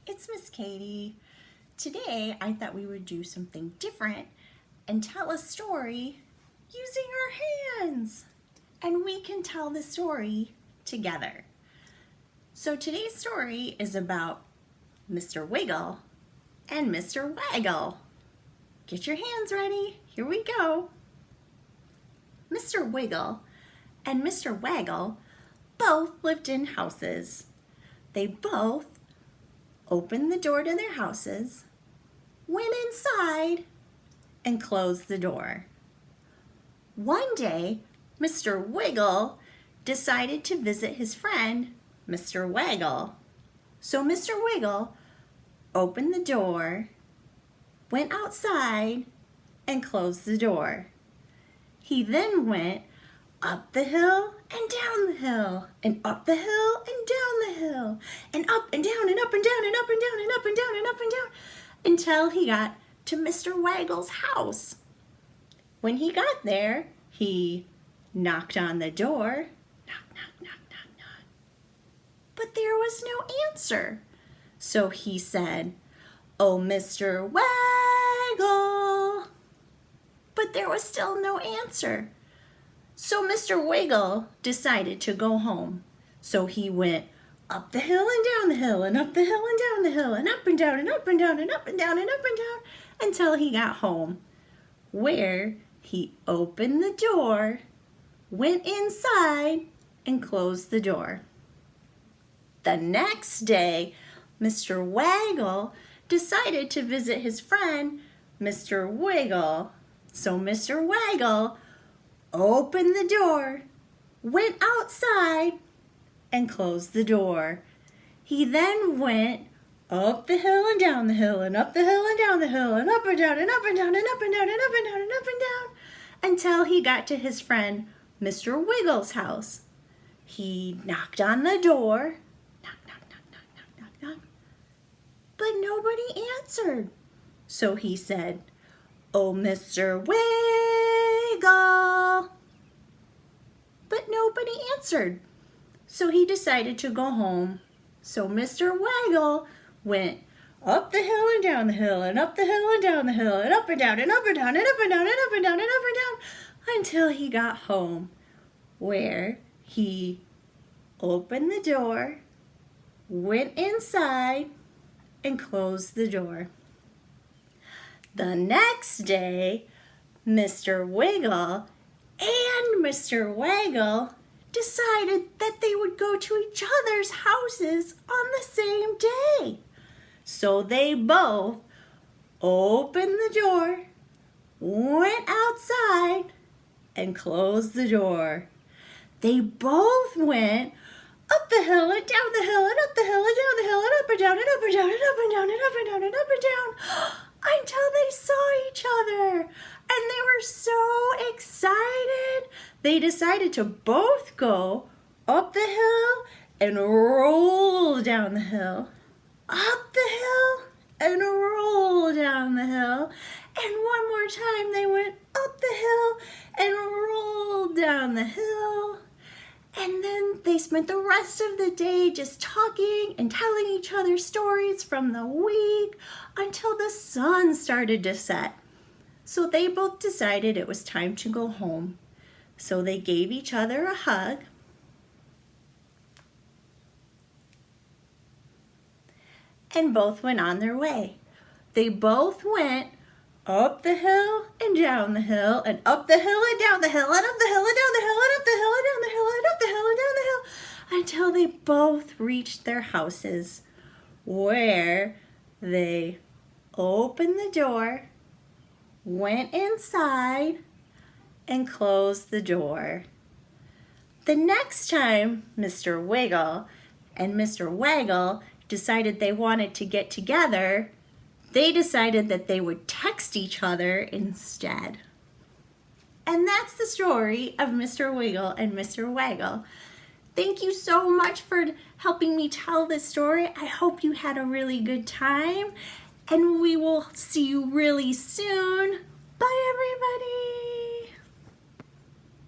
it's Miss Katie. Today I thought we would do something different and tell a story using our hands. And we can tell the story together. So today's story is about Mr. Wiggle and Mr. Waggle. Get your hands ready. Here we go. Mr. Wiggle and Mr. Waggle both lived in houses. They both opened the door to their houses, went inside, and closed the door. One day, Mr. Wiggle decided to visit his friend, Mr. Waggle. So Mr. Wiggle opened the door, went outside, and closed the door. He then went up the hill and down the hill, and up the hill and down the hill, and up and down and up and down and up and down and up and down and up and down until he got to Mr. Waggle's house. When he got there, he knocked on the door. Knock, knock, knock, knock, knock. But there was no answer. So he said, "Oh, Mr. Waggle." But there was still no answer. So Mr. Wiggle decided to go home. So he went up the hill and down the hill and up the hill and down the hill and up and down and up and down and up and down and up and down until he got home, where he opened the door, went inside, and closed the door. The next day, Mr. Waggle decided to visit his friend, Mr. Wiggle. So Mr. Waggle opened the door, went outside, and closed the door. He then went up the hill and down the hill and up the hill and down the hill and up and down and up and down and up and down and up and down and up and down until he got to his friend Mr. Wiggle's house. He knocked on the door, knock, knock, knock, knock, knock, knock, knock, but nobody answered. So he said, "Oh, Mr. Wiggle." But nobody answered. So he decided to go home. So Mr. Waggle went up the hill and down the hill and up the hill and down the hill and up and down and up and down and up and down and up and down and up and down until he got home, where he opened the door, went inside, and closed the door. The next day, Mr. Wiggle and Mr. Waggle decided that they would go to each other's houses on the same day. So they both opened the door, went outside, and closed the door. They both went up the hill and down the hill and up the hill and down the hill and up and down and up and down and up and down and up and down and up and down until they saw each other. And they were so excited. They decided to both go up the hill and roll down the hill, up the hill and roll down the hill. And one more time they went up the hill and rolled down the hill. And then they spent the rest of the day just talking and telling each other stories from the week until the sun started to set. So they both decided it was time to go home. So they gave each other a hug and both went on their way. They both went up the hill and down the hill and up the hill and down the hill and up the hill and down the hill and up the hill and down the hill and up the hill and down the hill until they both reached their houses, where they opened the door, went inside, and closed the door. The next time Mr. Wiggle and Mr. Waggle decided they wanted to get together, they decided that they would text each other instead. And that's the story of Mr. Wiggle and Mr. Waggle. Thank you so much for helping me tell this story. I hope you had a really good time, and we will see you really soon. Bye, everybody.